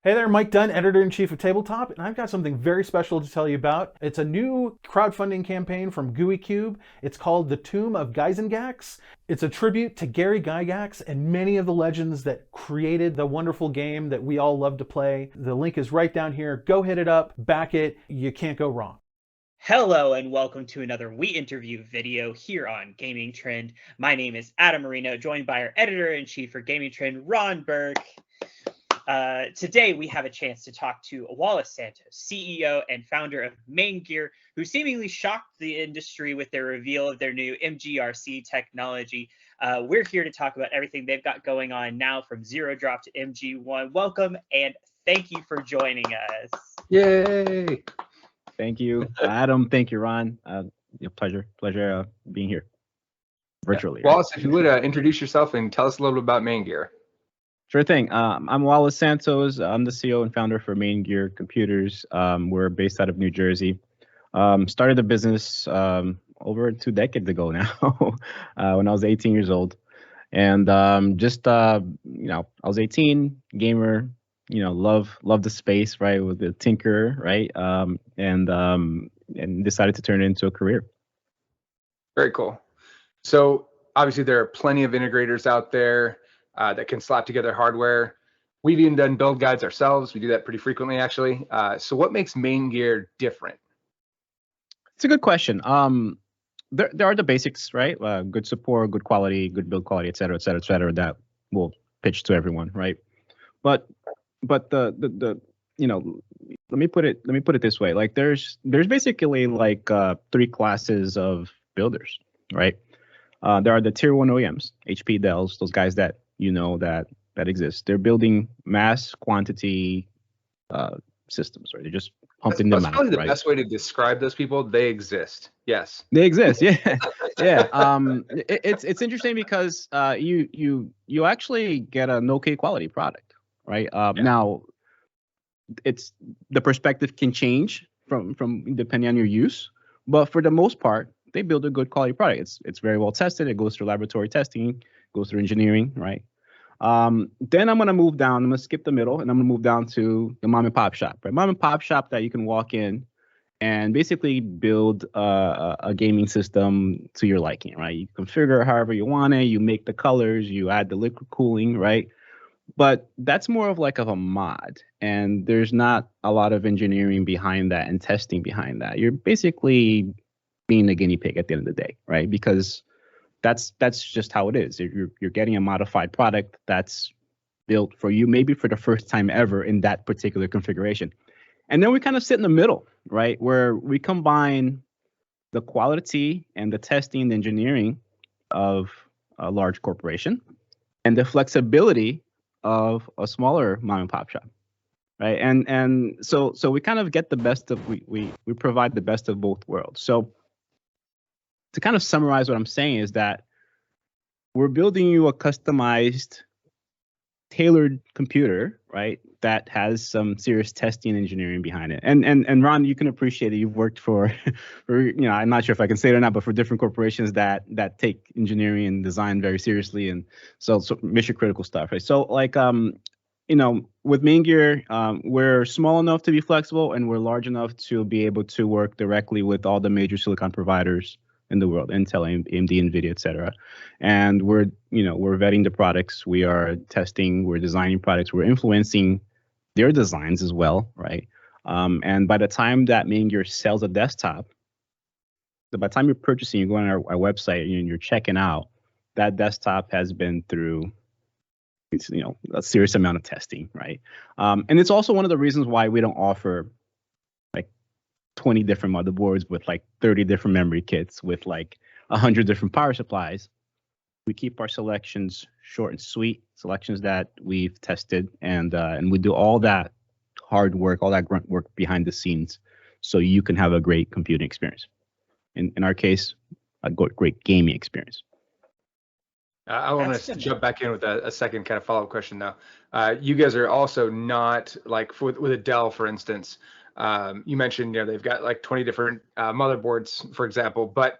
Hey there, Mike Dunn, editor-in-chief of Tabletop, and I've got something very special to tell you about. It's a new crowdfunding campaign from Gooey Cube. It's called The Tomb of Gyzengax. It's a tribute to Gary Gygax and many of the legends that created the wonderful game that we all love to play. The link is right down here. Go hit it up, back it. You can't go wrong. Hello and welcome to another We Interview video here on Gamingtrend. My name is Adam Marino, joined by our editor-in-chief for Gamingtrend, Ron Burke. Today we have a chance to talk to Wallace Santos, CEO and founder of MAINGEAR, who seemingly shocked the industry with their reveal of their new MGRC technology. We're here to talk about everything they've got going on now from Zero Drop to MG1. Welcome and thank you for joining us. Yay! Thank you, Adam. Thank you, Ron. Pleasure being here virtually. Yeah. Wallace, if you would introduce yourself and tell us a little bit about MAINGEAR. Sure thing. I'm Wallace Santos. I'm the CEO and founder for MAINGEAR Computers. We're based out of New Jersey. Started the business over 2 decades ago now, when I was 18 years old. And I was 18, gamer, love the space, right? With the tinker, right? And decided to turn it into a career. Very cool. So obviously there are plenty of integrators out there that can slap together hardware. We've even done build guides ourselves. We do that pretty frequently, actually. So what makes MAINGEAR different? It's a good question. There are the basics, right? Good support, good quality, good build quality, et cetera, et cetera, et cetera, that will pitch to everyone, right? But the let me put it this way. Like there's basically like 3 classes of builders, right? There are the tier 1 OEMs, HP, Dells, those guys that that exist. They're building mass quantity systems, right? They're just pumping them out. That's probably the right? best way to describe those people. They exist. Yes. They exist. Yeah. Yeah. It's interesting because you actually get an okay quality product, right? Now, it's the perspective can change from depending on your use, but for the most part, they build a good quality product. It's very well tested. It goes through laboratory testing, goes through engineering, right? Then I'm gonna move down. I'm gonna skip the middle, and I'm gonna move down to the mom and pop shop, right? Mom and pop shop that you can walk in and basically build a gaming system to your liking, right? You configure it however you want it. You make the colors. You add the liquid cooling, right? But that's more of a mod, and there's not a lot of engineering behind that and testing behind that. You're basically being a guinea pig at the end of the day, right? Because that's just how it is. You're getting a modified product that's built for you, maybe for the first time ever in that particular configuration. And then we kind of sit in the middle, right? Where we combine the quality and the testing and engineering of a large corporation and the flexibility of a smaller mom and pop shop, right? And so we kind of get the best of we provide the best of both worlds. So to kind of summarize what I'm saying is that we're building you a customized, tailored computer, right? That has some serious testing and engineering behind it. And Ron, you can appreciate it. You've worked for I'm not sure if I can say it or not, but for different corporations that take engineering and design very seriously, and so mission critical stuff, right? So with MAINGEAR, we're small enough to be flexible, and we're large enough to be able to work directly with all the major silicon providers in the world, Intel, AMD, NVIDIA, et cetera. And we're vetting the products, we are testing, we're designing products, we're influencing their designs as well, right? And by the time that MAINGEAR sells a desktop, by the time you're purchasing, you go on our website and you're checking out, that desktop has been through a serious amount of testing, right? And it's also one of the reasons why we don't offer 20 different motherboards with 30 different memory kits with 100 different power supplies. We keep our selections short and sweet, selections that we've tested, and we do all that hard work, all that grunt work behind the scenes, so you can have a great computing experience. In our case, a great gaming experience. I want to jump back in with a second kind of follow-up question though. You guys are also not with a Dell, for instance. You mentioned they've got 20 different motherboards, for example, but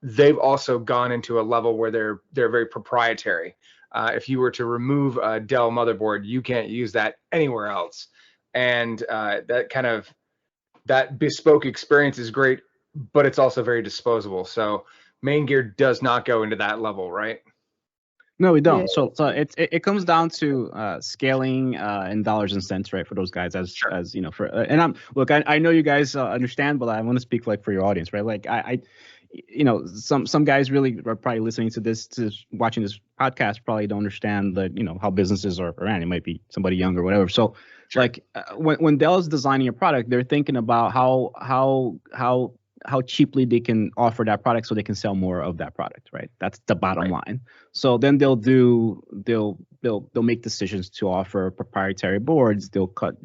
they've also gone into a level where they're very proprietary. If you were to remove a Dell motherboard, you can't use that anywhere else. and that bespoke experience is great, but it's also very disposable. So MAINGEAR does not go into that level, right? No, we don't. So it comes down to scaling in dollars and cents, right? For those guys, as you know, and I know you guys understand, but I want to speak like for your audience, right? Like I you know, some guys really are probably listening to this, watching this podcast, probably don't understand the, you know, how businesses are ran. It might be somebody young or whatever. So like when Dell is designing a product, they're thinking about how cheaply they can offer that product so they can sell more of that product, right? That's the bottom line. So then they'll make decisions to offer proprietary boards. They'll cut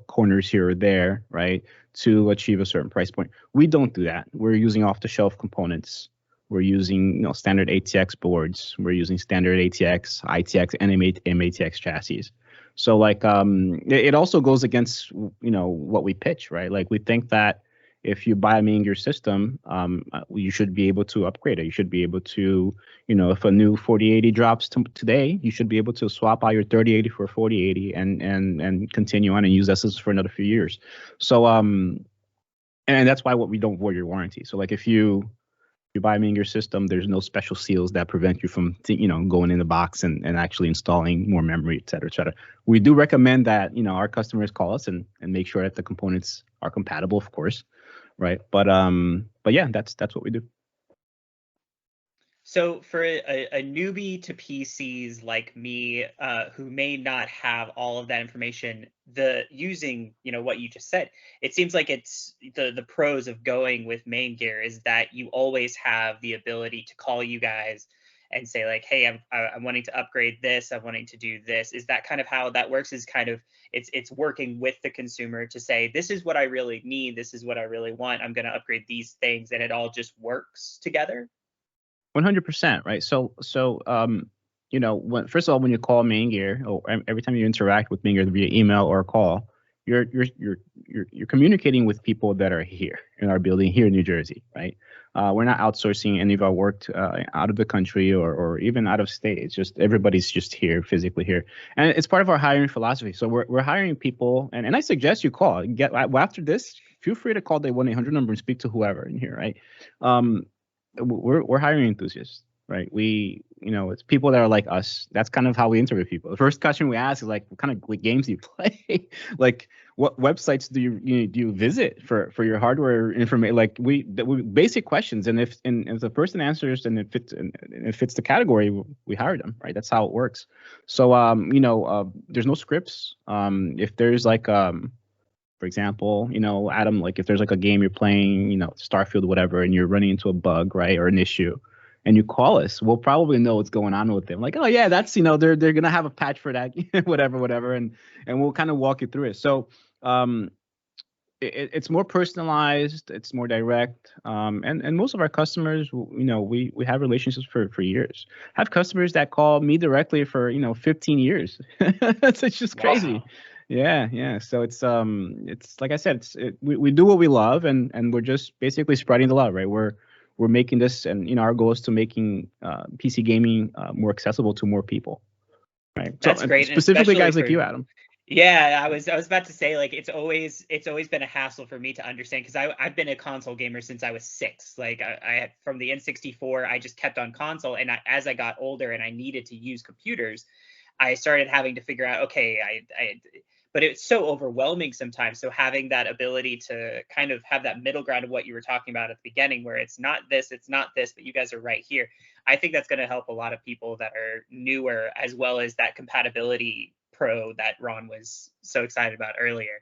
corners here or there, right, to achieve a certain price point. We don't do that. We're using off-the-shelf components. We're using, you know, standard ATX boards. We're using standard ATX, ITX, and MATX chassis. So like it also goes against, you know, what we pitch, right? Like we think that if you buy a MAINGEAR system, you should be able to upgrade it. You should be able to, you know, if a new 4080 drops today, you should be able to swap out your 3080 for a 4080 and continue on and use this for another few years. So and that's why we don't void your warranty. So like if you buy a MAINGEAR system, there's no special seals that prevent you from, you know, going in the box and actually installing more memory, et cetera, et cetera. We do recommend that, you know, our customers call us and make sure that the components are compatible, of course. Right. But yeah, that's what we do. So for a newbie to PCs like me, who may not have all of that information, using, you know, what you just said, it seems like it's the pros of going with MAINGEAR is that you always have the ability to call you guys and say like, hey, I'm wanting to upgrade this, I'm wanting to do this. Is that kind of how that works? Is kind of it's working with the consumer to say, this is what I really need, this is what I really want, I'm going to upgrade these things, and it all just works together? 100%, right? So you know, first of all, when you call MAINGEAR, or every time you interact with MAINGEAR via email or call, you're communicating with people that are here in our building here in New Jersey, right? We're not outsourcing any of our work out of the country or even out of state. It's just everybody's just here, physically here, and it's part of our hiring philosophy. So we're hiring people, and I suggest you call. After this, feel free to call the 1-800 number and speak to whoever in here, right? We're hiring enthusiasts, right? You know, it's people that are like us. That's kind of how we interview people. The first question we ask is like, what kind of games do you play? Like, what websites do you visit for your hardware information? Like we basic questions, and if the person answers and it fits the category, we hire them, right? That's how it works. So you know, there's no scripts. If there's like for example, you know, Adam, like if there's like a game you're playing, you know, Starfield, whatever, and you're running into a bug, right, or an issue, and you call us, we'll probably know what's going on with them. Like, oh yeah, that's, you know, they're gonna have a patch for that, whatever, and we'll kind of walk you through it. So it's more personalized, it's more direct, and most of our customers, you know, we have relationships for years. I have customers that call me directly for, you know, 15 years. It's just crazy. Wow. Yeah. So it's like I said, we do what we love, and we're just basically spreading the love, right? We're making this, and you know, our goal is to making PC gaming more accessible to more people, right? That's great. Specifically guys like you, Adam. Yeah, I was about to say, like, it's always been a hassle for me to understand, because I've been a console gamer since I was 6. Like I from the N64, I just kept on console, and as I got older and I needed to use computers, I started having to figure out, okay, but it's so overwhelming sometimes. So having that ability to kind of have that middle ground of what you were talking about at the beginning, where it's not this, but you guys are right here, I think that's going to help a lot of people that are newer, as well as that compatibility pro that Ron was so excited about earlier.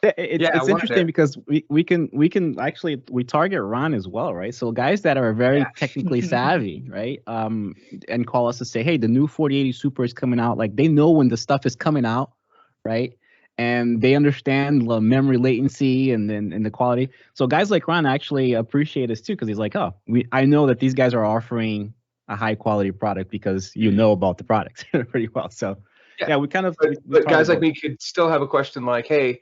It's interesting because we can actually target Ron as well, right? So guys that are very technically savvy, right? And call us to say, hey, the new 4080 Super is coming out. Like, they know when the stuff is coming out, right? And they understand the memory latency and the quality. So guys like Ron actually appreciate us too, because he's like, oh, I know that these guys are offering a high quality product because you know about the product pretty well. So yeah, we kind of. But guys like me could still have a question like, hey,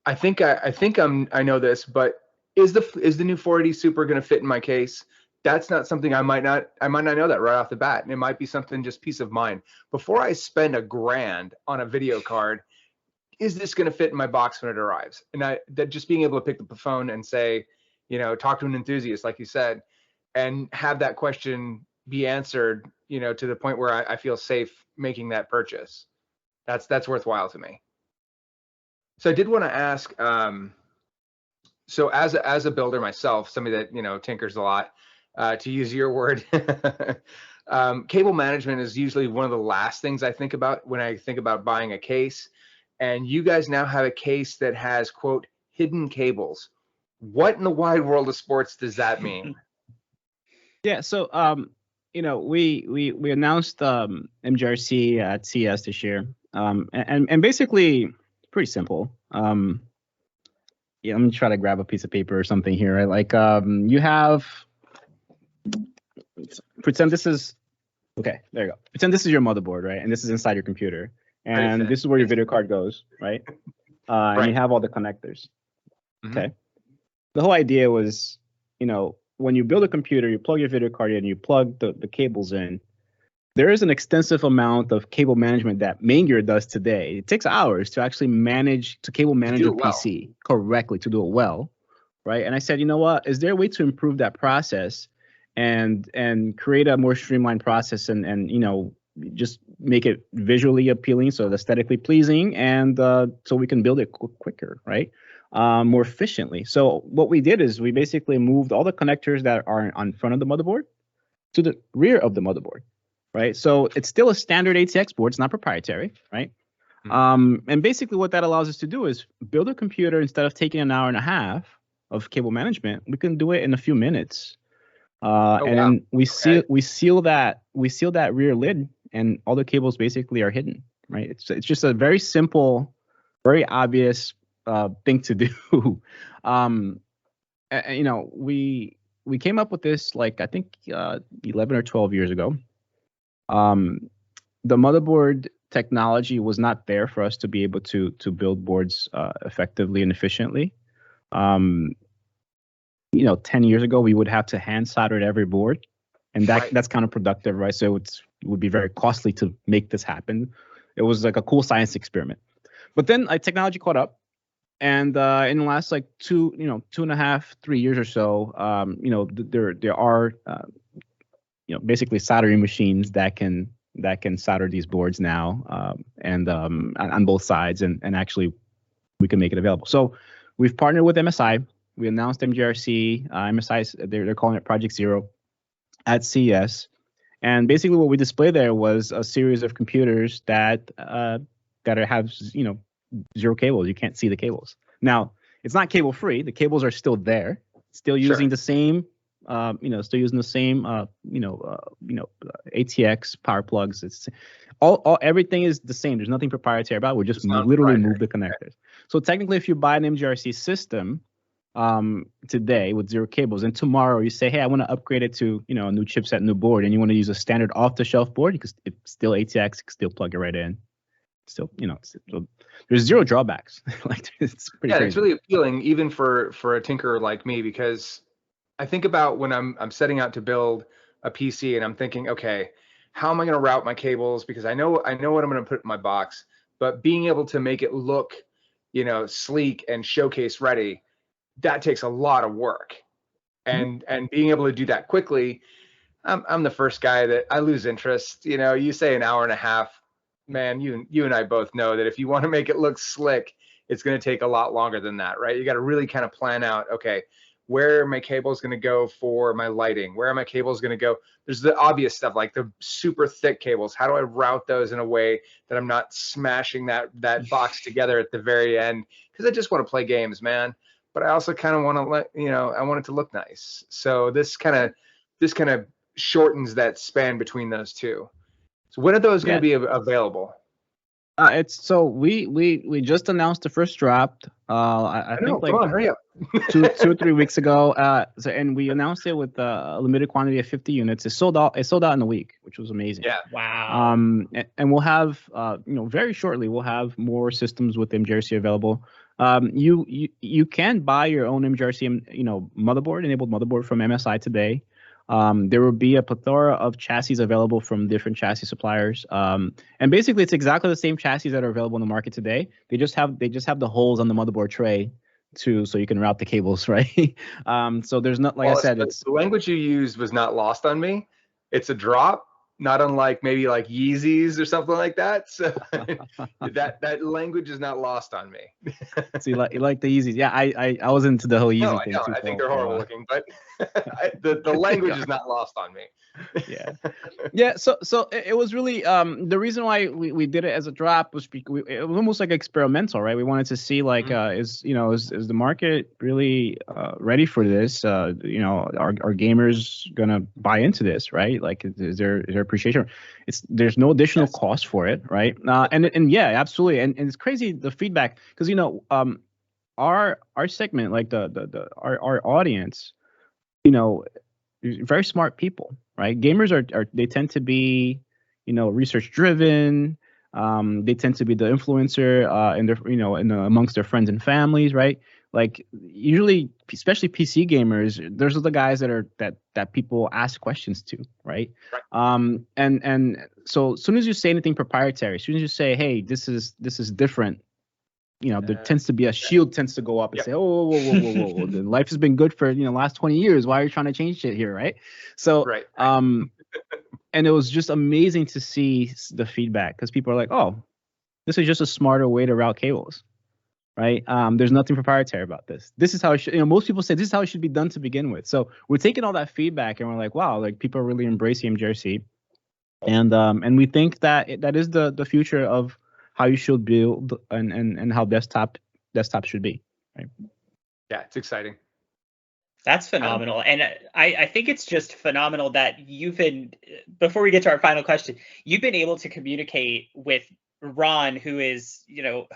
I think I know this, but is the new 480 Super going to fit in my case? That's not something I might not know that right off the bat, and it might be something just peace of mind. Before I spend $1,000 on a video card, is this going to fit in my box when it arrives? And that just being able to pick up the phone and say, talk to an enthusiast, like you said, and have that question be answered, to the point where I feel safe making that purchase. That's worthwhile to me. So I did want to ask, so as a builder myself, somebody that tinkers a lot, to use your word, cable management is usually one of the last things I think about when I think about buying a case. And you guys now have a case that has, quote, hidden cables. What in the wide world of sports does that mean? Yeah, so we announced MGRC at CES this year, and basically pretty simple. Yeah, let me try to grab a piece of paper or something here. Right? Like you have, pretend this is, okay, there you go. Pretend this is your motherboard, right? And this is inside your computer, and this is where your video card goes, right? And you have all the connectors. Mm-hmm. Okay. The whole idea was, when you build a computer, you plug your video card in, you plug the cables in. There is an extensive amount of cable management that MAINGEAR does today. It takes hours to actually cable manage a PC correctly, to do it well, right? And I said, you know what? Is there a way to improve that process and create a more streamlined process and just make it visually appealing, so aesthetically pleasing, and so we can build it quicker, right? More efficiently. So what we did is we basically moved all the connectors that are on front of the motherboard to the rear of the motherboard, right? So it's still a standard ATX board. It's not proprietary, right? Mm-hmm. And basically what that allows us to do is build a computer. Instead of taking an hour and a half of cable management, we can do it in a few minutes. Then we seal that rear lid, and all the cables basically are hidden, right? It's just a very simple, very obvious thing to do. We came up with this, like, I think 11 or 12 years ago. The motherboard technology was not there for us to be able to build boards effectively and efficiently. 10 years ago, we would have to hand solder every board, and that's counterproductive, right? So it would be very costly to make this happen. It was like a cool science experiment. But then technology caught up. And in the last 2.5, 3 years or so, there are basically soldering machines that can solder these boards now, and on both sides, and actually we can make it available. So we've partnered with MSI. We announced MGRC. MSI, they're calling it Project Zero at CES, and basically what we displayed there was a series of computers that have zero cables. You can't see the cables. Now, it's not cable free. The cables are still there, still using the same, ATX power plugs. It's everything is the same. There's nothing proprietary about it. We just literally move the connectors. So technically, if you buy an MGRC system today with zero cables, and tomorrow you say, hey, I want to upgrade it to a new chipset, new board, and you want to use a standard off-the-shelf board, because it's still ATX, you can still plug it right in. Still, there's zero drawbacks. It's pretty crazy. It's really appealing, even for a tinkerer like me, because I think about when I'm setting out to build a PC, and I'm thinking, okay, how am I going to route my cables? Because I know what I'm going to put in my box, but being able to make it look, sleek and showcase ready, that takes a lot of work. And being able to do that quickly, I'm the first guy that I lose interest. You say an hour and a half. Man, you and I both know that if you want to make it look slick, it's going to take a lot longer than that, right? You got to really kind of plan out, okay, where are my cables going to go for my lighting? Where are my cables going to go? There's the obvious stuff, like the super thick cables. How do I route those in a way that I'm not smashing that box together at the very end? Because I just want to play games, man. But I also kind of want to I want it to look nice. So this kind of shortens that span between those two. So when are those going to be available? We just announced the first drop. I think come on, hurry up. 2 or 3 weeks ago. And we announced it with a limited quantity of 50 units. It sold out in a week, which was amazing. Yeah. Wow. And we'll have very shortly we'll have more systems with MGRC available. You can buy your own MGRC enabled motherboard from MSI today. There will be a plethora of chassis available from different chassis suppliers. And basically, it's exactly the same chassis that are available in the market today. They just have the holes on the motherboard tray so you can route the cables, right? So there's not, like Wallace, I said, it's the language you used was not lost on me. It's a drop, not unlike maybe like Yeezys or something like that. So that language is not lost on me. so you like the Yeezys. Yeah, I was into the whole Yeezy No, I thing don't. too. I think they're horrible looking, but the language is not lost on me. Yeah. So it was really the reason why we did it as a drop was because it was almost like experimental, right? We wanted to see like is the market really ready for this? Are gamers gonna buy into this, right? Like is there appreciation? There's no additional cost for it, right? And yeah, absolutely. And it's crazy the feedback because our segment, like our audience, very smart people, right? Gamers are they tend to be, research driven. They tend to be the influencer in their, amongst their friends and families, right? Like usually, especially PC gamers, those are the guys that people ask questions to, right? And so as soon as you say anything proprietary, as soon as you say, hey, this is different, there tends to be a shield tends to go up and say, oh, whoa. The life has been good for, last 20 years. Why are you trying to change shit here, right? So, and it was just amazing to see the feedback because people are like, oh, this is just a smarter way to route cables, right? There's nothing proprietary about this. This is how it should, most people say this is how it should be done to begin with. So we're taking all that feedback and we're like, wow, like people are really embracing MGRC. And we think that that is the future of how you should build and how desktop should be, right? Yeah, it's exciting. That's phenomenal. And I think it's just phenomenal that you've been, before we get to our final question, you've been able to communicate with Ron, who is, the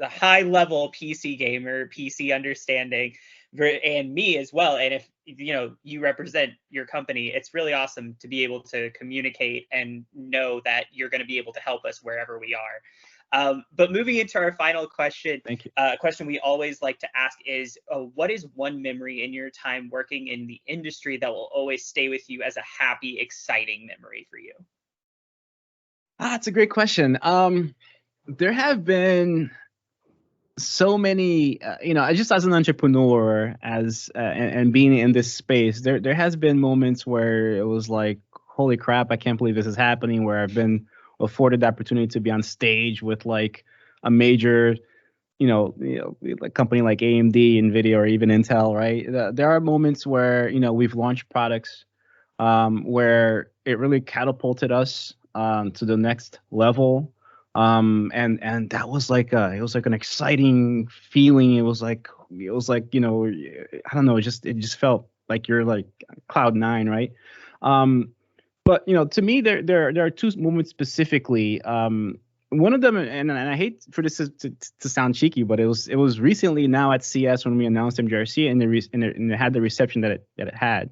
high level PC gamer, PC understanding, and me as well. And if, you represent your company, it's really awesome to be able to communicate and know that you're going to be able to help us wherever we are. But moving into our final question, thank you. Question we always like to ask is, what is one memory in your time working in the industry that will always stay with you as a happy, exciting memory for you? It's a great question. There have been so many, just as an entrepreneur, and being in this space, there has been moments where it was like, holy crap, I can't believe this is happening, where I've been afforded the opportunity to be on stage with like a major, like company like AMD, Nvidia, or even Intel, right? There are moments where, we've launched products where it really catapulted us to the next level. And that was like it was like an exciting feeling. It was like, I don't know, it just felt like you're like cloud nine, right? But to me, there are two moments specifically. One of them, and I hate for this to sound cheeky, but it was recently now at CS when we announced MGRC and it had the reception that it had.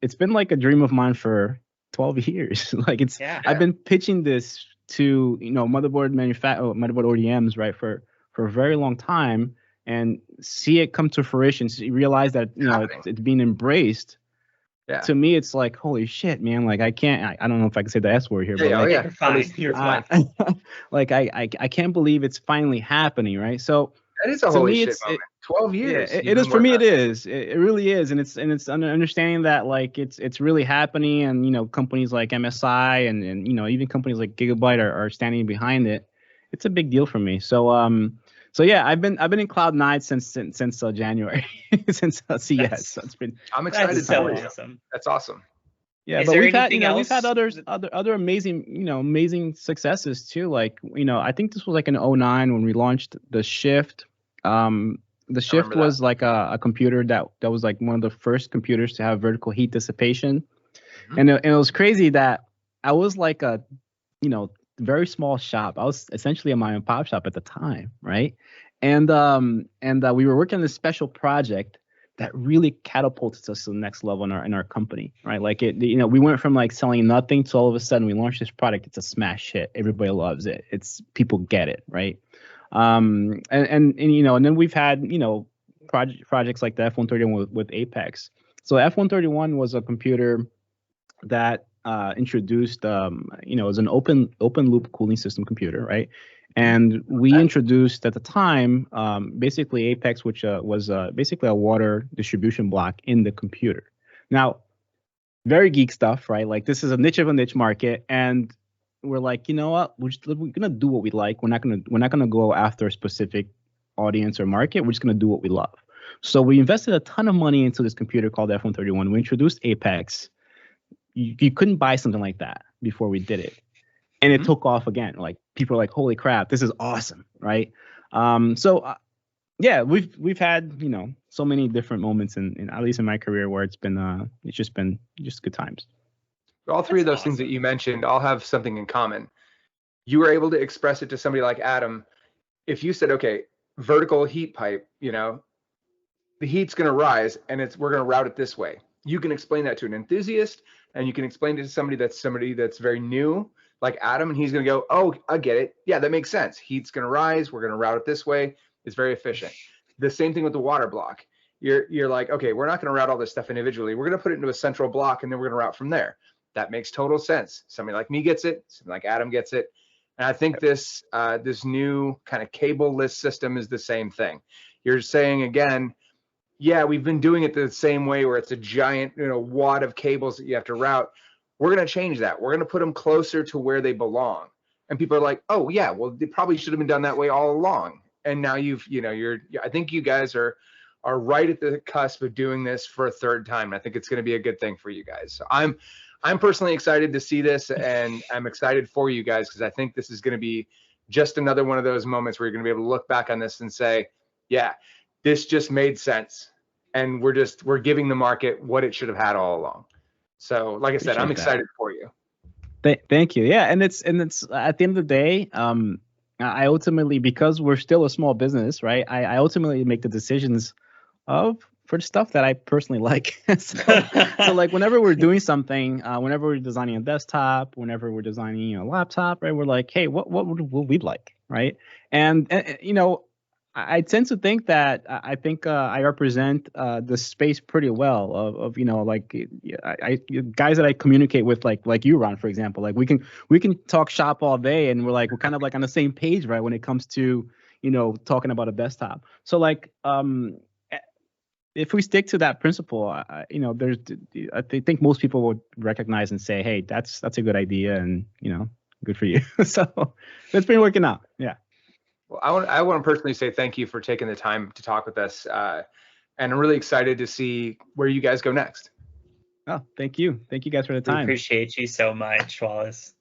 It's been like a dream of mine for 12 years. Like I've been pitching this to motherboard ODMs, right, for a very long time, and see it come to fruition. So you realize that it's being embraced. Yeah. To me, it's like, holy shit, man. Like I don't know if I can say the S word here, but like, you're fine. You're fine. Like I can't believe it's finally happening, right? So that is a holy shit moment. 12 years. Yeah, it is for me. It is. It really is, and it's understanding that like it's really happening, and companies like MSI and even companies like Gigabyte are standing behind it. It's a big deal for me. So yeah, I've been in Cloud 9 since January, since CS. So I'm excited. That's so awesome. That's awesome. Yeah, but we've had other amazing amazing successes too. Like I think this was like in 2009 when we launched the Shift. The Shift was like a computer that was like one of the first computers to have vertical heat dissipation, and it was crazy that I was like a very small shop. I was essentially a mom and pop shop at the time, right? And we were working on this special project that really catapulted us to the next level in our company, right? Like we went from like selling nothing to all of a sudden we launched this product. It's a smash hit. Everybody loves it. People get it, right? And then we've had projects like the F-130 with Apex. So F131 was a computer that introduced, it was an open loop cooling system computer, right? And we introduced at the time, basically Apex, which was basically a water distribution block in the computer. Now, very geek stuff, right? Like this is a niche of a niche market, and we're like, you know what? We're gonna do what we like. We're not gonna go after a specific audience or market. We're just gonna do what we love. So we invested a ton of money into this computer called F131. We introduced Apex. You couldn't buy something like that before we did it, and it took off again. Like people are like, "Holy crap, this is awesome!" Right? Yeah, we've had so many different moments in at least in my career where it's just been good times. All three of those things that you mentioned all have something in common. You were able to express it to somebody like Adam. If you said, "Okay, vertical heat pipe, the heat's going to rise, and we're going to route it this way," you can explain that to an enthusiast, and you can explain it to somebody that's very new, like Adam, and he's going to go, "Oh, I get it. Yeah, that makes sense. Heat's going to rise. We're going to route it this way. It's very efficient." The same thing with the water block. You're like, "Okay, we're not going to route all this stuff individually. We're going to put it into a central block, and then we're going to route from there." That makes total sense. Somebody like me gets it. Somebody like Adam gets it. And I think this new kind of cable-less system is the same thing. You're saying again, yeah, we've been doing it the same way where it's a giant, wad of cables that you have to route. We're going to change that. We're going to put them closer to where they belong. And people are like, "Oh yeah, well, they probably should have been done that way all along." And now I think you guys are right at the cusp of doing this for a third time. I think it's going to be a good thing for you guys. So I'm personally excited to see this, and I'm excited for you guys because I think this is going to be just another one of those moments where you're going to be able to look back on this and say, "Yeah, this just made sense, and we're giving the market what it should have had all along." So, like I said, I'm excited for you. Thank you. Yeah, and it's at the end of the day, I ultimately, because we're still a small business, right? I ultimately make the decisions for stuff that I personally like. so like whenever we're doing something, whenever we're designing a desktop, whenever we're designing a laptop, right? We're like, "Hey, what would we like?" Right? And I tend to think that I represent the space pretty well of guys that I communicate with, like you, Ron, for example. Like we can talk shop all day, and we're kind of like on the same page, right? When it comes to talking about a desktop. So like if we stick to that principle, I think most people would recognize and say, "Hey, that's a good idea," and good for you. So it's been working out. Yeah. Well, I want to personally say thank you for taking the time to talk with us, and I'm really excited to see where you guys go next. Oh, thank you. Thank you guys for the time. We appreciate you so much, Wallace.